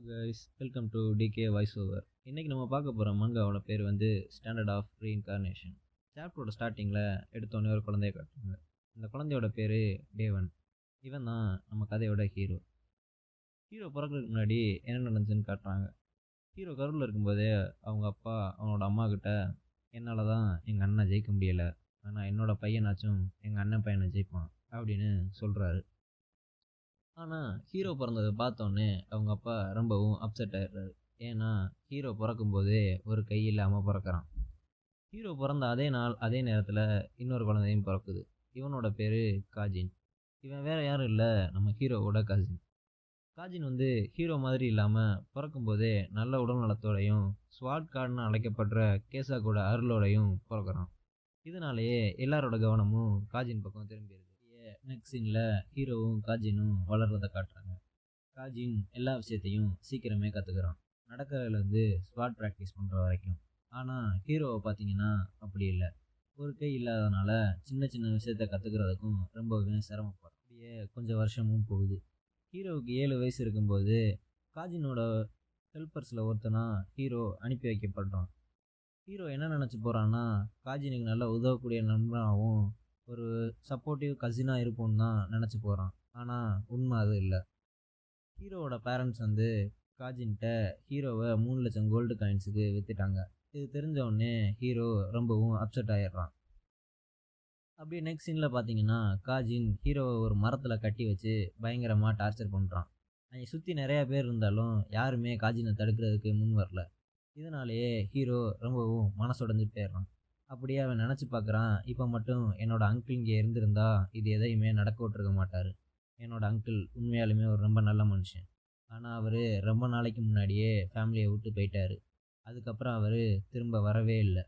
Guys, welcome to DK voice over. இன்னைக்கு நம்ம பார்க்க போகிற மங்காவோட பேர் வந்து ஸ்டாண்டர்ட் ஆஃப் ரீஇன்கார்னேஷன். சாப்டரோட ஸ்டார்டிங்கில் எடுத்தோடனே ஒரு குழந்தைய காட்டுறாங்க. இந்த குழந்தையோட பேர் டேவன். இவன் தான் நம்ம கதையோட ஹீரோ. ஹீரோ பிறக்கிறதுக்கு முன்னாடி என்ன நடந்துச்சுன்னு காட்டுறாங்க. ஹீரோ கருவில் இருக்கும்போதே அவங்க அப்பா அவனோட அம்மா கிட்ட, என்னால் தான் எங்கள் அண்ணன் ஜெயிக்க முடியலை, ஆனால் என்னோட பையனாச்சும் எங்கள் அண்ணன் பையனை ஜெயிப்பான் அப்படின்னு சொல்கிறாரு. ஆனால் ஹீரோ பிறந்ததை பார்த்தோன்னே அவங்க அப்பா ரொம்பவும் அப்செட் ஆகிடுறாரு. ஏன்னா ஹீரோ பிறக்கும்போதே ஒரு கை இல்லாமல் பிறக்கிறான். ஹீரோ பிறந்த அதே நாள் அதே நேரத்தில் இன்னொரு குழந்தையும் பிறக்குது. இவனோட பேர் காஜின். இவன் வேற யாரும் இல்லை, நம்ம ஹீரோவோட கசின். காஜின் வந்து ஹீரோ மாதிரி இல்லாமல் பிறக்கும்போதே நல்ல உடல் நலத்தோடையும் ஸ்வாட் கார்டுன்னு அழைக்கப்படுற கேசா கூட அருளோடையும் பிறக்கிறான். இதனாலேயே எல்லாரோட கவனமும் காஜின் பக்கம் திரும்பிடுது. நெக்ஸ்ட் சீனில் ஹீரோவும் காஜினும் வளர்றதை காட்டுறாங்க. காஜின் எல்லா விஷயத்தையும் சீக்கிரமே கற்றுக்கிறான், நடக்கிறதுலேருந்து ஸ்குவாட் ப்ராக்டிஸ் பண்ணுற வரைக்கும். ஆனால் ஹீரோவை பார்த்தீங்கன்னா அப்படி இல்லை. ஒரு கை இல்லாதனால சின்ன சின்ன விஷயத்த கற்றுக்கிறதுக்கும் ரொம்பவே சிரமப்படுறான். அப்படியே கொஞ்சம் வருஷமும் போகுது. ஹீரோவுக்கு 7 வயசு இருக்கும்போது காஜினோட ஹெல்ப்பர்ஸில் ஒருத்தனா ஹீரோ அனுப்பி வைக்கப்படுறான். ஹீரோ என்ன நினச்சி போகிறான்னா, காஜினுக்கு நல்லா உதவக்கூடிய நண்பனாகவும் ஒரு சப்போர்ட்டிவ் கசினாக இருப்போம்னு தான் நினச்சி போகிறான். ஆனால் உண்மை அது இல்லை. ஹீரோவோட பேரண்ட்ஸ் வந்து காஜின்கிட்ட ஹீரோவை 3 லட்சம் கோல்டு காயின்ஸுக்கு விற்றுட்டாங்க. இது தெரிஞ்சவுடனே ஹீரோ ரொம்பவும் அப்செட் ஆகிடுறான். அப்படியே நெக்ஸ்ட் சீனில் பார்த்தீங்கன்னா காஜின் ஹீரோவை ஒரு மரத்தில் கட்டி வச்சு பயங்கரமாக டார்ச்சர் பண்ணுறான். அங்கே சுற்றி நிறையா பேர் இருந்தாலும் யாருமே காஜினை தடுக்கிறதுக்கு முன் வரல. இதனாலேயே ஹீரோ ரொம்பவும் மனசுடைஞ்சு போயிடுறான். அப்படியே அவன் நினச்சி பார்க்குறான், இப்போ மட்டும் என்னோட அங்கிள் இங்கே இருந்திருந்தா இது எதையுமே நடக்க விட்டுருக்க மாட்டார். என்னோட அங்கிள் உண்மையாலுமே ஒரு ரொம்ப நல்ல மனுஷன். ஆனால் அவர் ரொம்ப நாளைக்கு முன்னாடியே ஃபேமிலியை விட்டு போயிட்டார். அதுக்கப்புறம் அவர் திரும்ப வரவே இல்லை.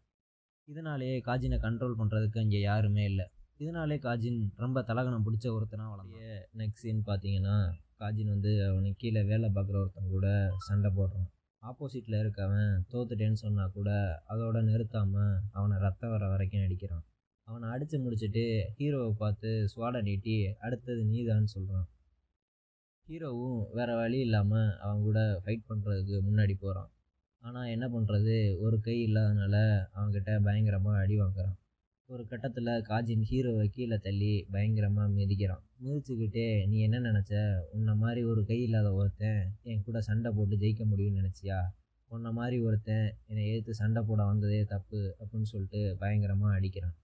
இதனாலேயே காஜினை கண்ட்ரோல் பண்ணுறதுக்கு அங்கே யாருமே இல்லை. இதனாலே காஜின் ரொம்ப தலகணம் பிடிச்ச ஒருத்தனாக வளர்ந்து நெக்ஸ்ட் சீன் பார்த்தீங்கன்னா காஜின் வந்து அவனுக்கு கீழே வேலை பார்க்குற ஒருத்தன் கூட சண்டை போடுறான். ஆப்போசிட்டில் இருக்கவன் தோத்துட்டேன்னு சொன்னால் கூட அதோட நிறுத்தாமல் அவனை ரத்தம் வர வரைக்கும் அடிக்கிறான். அவனை அடித்து முடிச்சுட்டு ஹீரோவை பார்த்து ஸ்வாடை நீட்டி அடுத்தது நீதான்னு சொல்கிறான். ஹீரோவும் வேறு வழி இல்லாமல் அவன் கூட ஃபைட் பண்ணுறதுக்கு முன்னாடி போகிறான். ஆனால் என்ன பண்ணுறது, ஒரு கை இல்லாதனால அவன்கிட்ட பயங்கரமாக அடி வாங்குறான். ஒரு கட்டத்தில் காஜின் ஹீரோவை கீழே தள்ளி பயங்கரமாக மிதிக்கிறான். மிதிச்சுக்கிட்டே, நீ என்ன நினச்ச, உன்னை மாதிரி ஒரு கை இல்லாத ஒருத்தன் என் கூட சண்டை போட்டு ஜெயிக்க முடியும்னு நினச்சியா? உன்னை மாதிரி ஒருத்தன் என்னை எதிர்த்து சண்டை போட வந்ததே தப்பு அப்படின்னு சொல்லிட்டு பயங்கரமாக அடிக்கிறான்.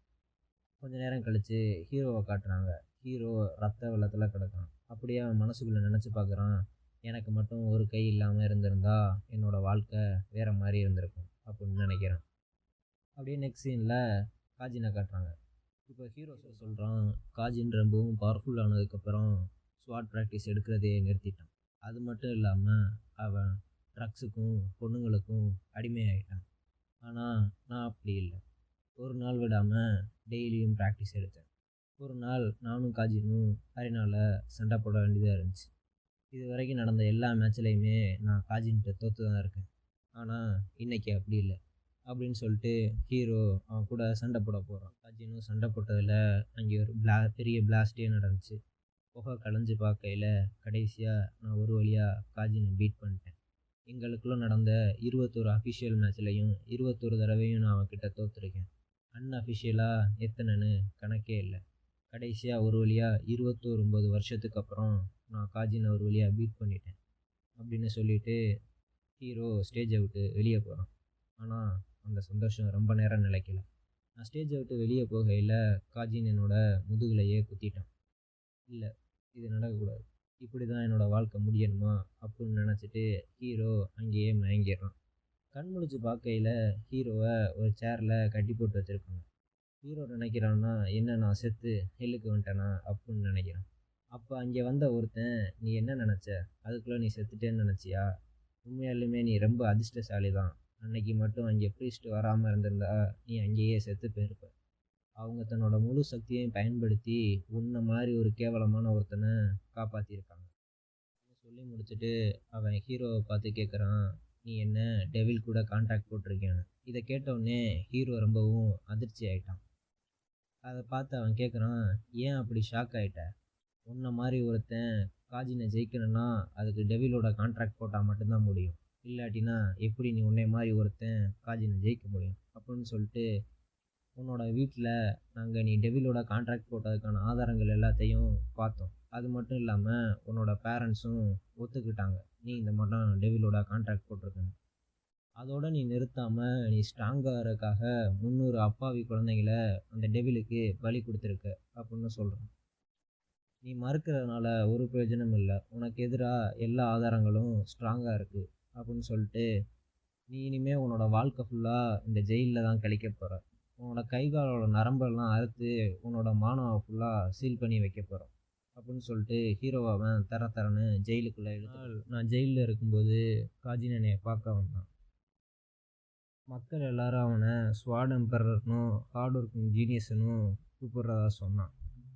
கொஞ்ச நேரம் கழித்து ஹீரோவை காட்டுறாங்க. ஹீரோ ரத்த வெள்ளத்தில் கிடக்கான். அப்படியே அவன் மனசுக்குள்ளே நினச்சி பார்க்குறான், எனக்கு மட்டும் ஒரு கை இல்லாமல் இருந்திருந்தா என்னோடய வாழ்க்கை வேறு மாதிரி இருந்திருக்கும் அப்படின்னு நினைக்கிறான். அப்படியே நெக்ஸ்ட் சீனில் காஜினை காட்டுறாங்க. இப்போ ஹீரோ சொல்கிறான், காஜின் ரொம்பவும் பவர்ஃபுல் ஆனதுக்கப்புறம் ஸ்வாட் ப்ராக்டிஸ் எடுக்கிறதே நிறுத்திட்டான். அது மட்டும் இல்லாமல் அவன் ட்ரக்ஸுக்கும் பொண்ணுங்களுக்கும் அடிமையாகிட்டான். ஆனால் நான் அப்படி இல்லை. ஒரு நாள் விடாமல் டெய்லியும் ப்ராக்டிஸ் எடுத்தேன். ஒரு நாள் நானும் காஜினும் அரினாவில் சண்டை போட வேண்டியதாக இருந்துச்சு. இது வரைக்கும் நடந்த எல்லா மேட்ச்லேயுமே நான் காஜின்கிட்ட தோற்று தான் இருக்கேன். ஆனால் இன்றைக்கி அப்படி இல்லை அப்படின்னு சொல்லிட்டு ஹீரோ அவன் கூட சண்டை போட போகிறான். காஜினும் சண்டை போட்டதில் அங்கே ஒரு பெரிய பிளாஸ்டே நடந்துச்சு. புகை கலைஞ்சு பார்க்கையில் கடைசியாக நான் ஒரு வழியாக காஜினை பீட் பண்ணிட்டேன். எங்களுக்குள்ளே நடந்த 21 அஃபிஷியல் மேட்ச்லையும் 21 தடவையும் நான் அவன்கிட்ட தோற்றுருக்கேன். அன்அஃபிஷியலாக எத்தனைன்னு கணக்கே இல்லை. கடைசியாக ஒரு வழியாக 29 வருஷத்துக்கு அப்புறம் நான் காஜினை ஒரு வழியாக பீட் பண்ணிட்டேன் அப்படின்னு சொல்லிட்டு ஹீரோ ஸ்டேஜை விட்டு வெளியே போகிறான். ஆனால் அந்த சந்தோஷம் ரொம்ப நேரம் நிலைக்கல. நான் ஸ்டேஜை விட்டு வெளியே போகையில் காஜின் என்னோட முதுகுலையே குத்திட்டான். இல்லை, இது நடக்கக்கூடாது, இப்படி தான் என்னோடய வாழ்க்கை முடியணுமா அப்படின்னு நினச்சிட்டு ஹீரோ அங்கேயே மயங்கிடுறான். கண் முழிச்சு பார்க்கையில் ஹீரோவை ஒரு சேரில் கட்டி போட்டு வச்சுருக்காங்க. ஹீரோ நினைக்கிறான்னா, என்ன நான் செத்து ஹெல்லுக்கு வந்துட்டேனா அப்படின்னு நினைக்கிறான். அப்போ அங்கே வந்த ஒருத்தன், நீ என்ன நினச்ச, அதுக்குள்ளே நீ செத்துட்டேன்னு நினச்சியா? உண்மையாலுமே நீ ரொம்ப அதிர்ஷ்டசாலி தான். அன்னைக்கு மட்டும் அங்கே ப்ரீஸ்ட் வராமல் இருந்திருந்தா நீ அங்கேயே செத்து போயிருப்ப. அவங்க தன்னோட முழு சக்தியையும் பயன்படுத்தி உன்னை மாதிரி ஒரு கேவலமான ஒருத்தனை காப்பாற்றியிருக்காங்க சொல்லி முடிச்சுட்டு அவன் ஹீரோவை பார்த்து கேட்குறான், நீ என்ன டெவில் கூட கான்டாக்ட் போட்டிருக்கேன்னு. இதை கேட்டவுடனே ஹீரோ ரொம்பவும் அதிர்ச்சி ஆகிட்டான். அதை பார்த்து அவன் கேட்குறான், ஏன் அப்படி ஷாக் ஆகிட்ட? உன்னை மாதிரி ஒருத்தன் காஜினை ஜெயிக்கணும்னா அதுக்கு டெவிலோட கான்ட்ராக்ட் போட்டால் மட்டும்தான் முடியும். இல்லாட்டினா எப்படி நீ உன்னை மாதிரி ஒருத்தன் காஜினை ஜெயிக்க முடியும் அப்படின்னு சொல்லிட்டு உன்னோட வீட்டில் நாங்கள் நீ டெவிலோட கான்ட்ராக்ட் போட்டதுக்கான ஆதாரங்கள் எல்லாத்தையும் பார்த்தோம். அது மட்டும் இல்லாமல் உன்னோட பேரண்ட்ஸும் ஒத்துக்கிட்டாங்க நீ இந்த மட்டும் டெவிலோட கான்ட்ராக்ட் போட்டிருக்கேன்னு. அதோடு நீ நிறுத்தாமல் நீ ஸ்ட்ராங்காகிறதுக்காக 300 அப்பாவி குழந்தைங்கள அந்த டெவிலுக்கு பலி கொடுத்துருக்க அப்படின்னு சொல்கிறேன். நீ மறுக்கிறதுனால ஒரு பிரயோஜனம் இல்லை, உனக்கு எதிராக எல்லா ஆதாரங்களும் ஸ்ட்ராங்காக இருக்குது அப்படின்னு சொல்லிட்டு நீ இனிமேல் உன்னோட வாழ்க்கை ஃபுல்லாக இந்த ஜெயிலில் தான் கழிக்க போகிற. உன்னோட கை காலோட நரம்பெல்லாம் அறுத்து உன்னோட மானவை ஃபுல்லாக சீல் பண்ணி வைக்க போகிறோம் அப்படின்னு சொல்லிட்டு ஹீரோவை அவன் தரன்னு ஜெயிலுக்குள்ளே இழுத்து. நான் ஜெயிலில் இருக்கும்போது காஜின் என்னையை பார்க்க வந்தான். மக்கள் எல்லாரும் அவனை ஸ்வாட் எம்பரர்னும் ஹார்ட் ஒர்க்கிங் ஜீனியஸ்னும் கூப்பிட்றதா சொன்னான்.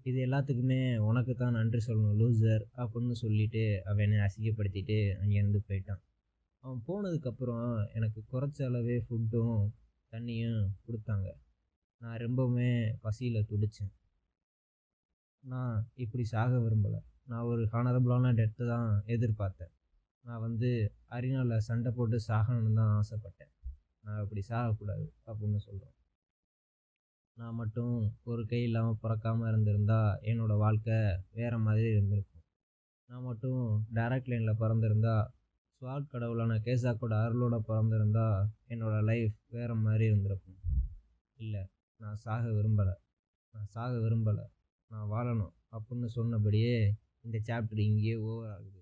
இது எல்லாத்துக்குமே உனக்கு தான் நன்றி சொல்லணும் லூசர் அப்படின்னு சொல்லிட்டு அவன் என்னை அசிங்கப்படுத்திட்டு அங்கேருந்து போயிட்டான். அவன் போனதுக்கப்புறம் எனக்கு குறைச்ச அளவே ஃபுட்டும் தண்ணியும் கொடுத்தாங்க. நான் ரொம்பவுமே பசியில் துடித்தேன். நான் இப்படி சாக விரும்பலை. நான் ஒரு ஹானரபுளான டெத்தை தான் எதிர்பார்த்தேன். நான் அரினாவில் சண்டை போட்டு சாகணும்னு தான் ஆசைப்பட்டேன். நான் இப்படி சாகக்கூடாது அப்படின்னு சொல்கிறேன். நான் மட்டும் ஒரு கை இல்லாமல் பிறக்காமல் இருந்திருந்தா என்னோடய வாழ்க்கை வேறு மாதிரி இருந்திருக்கும். நான் மட்டும் டைரக்ட் லைனில் பிறந்திருந்தா, ஸ்வாட் கடவுளான கேசாக்கோட அருளோட பிறந்திருந்தா என்னோடய லைஃப் வேறு மாதிரி இருந்திருக்கும். இல்லை, நான் சாக விரும்பலை, நான் வாழணும் அப்படின்னு சொன்னபடியே இந்த சாப்டர் இங்கேயே ஓவர் ஆகுது.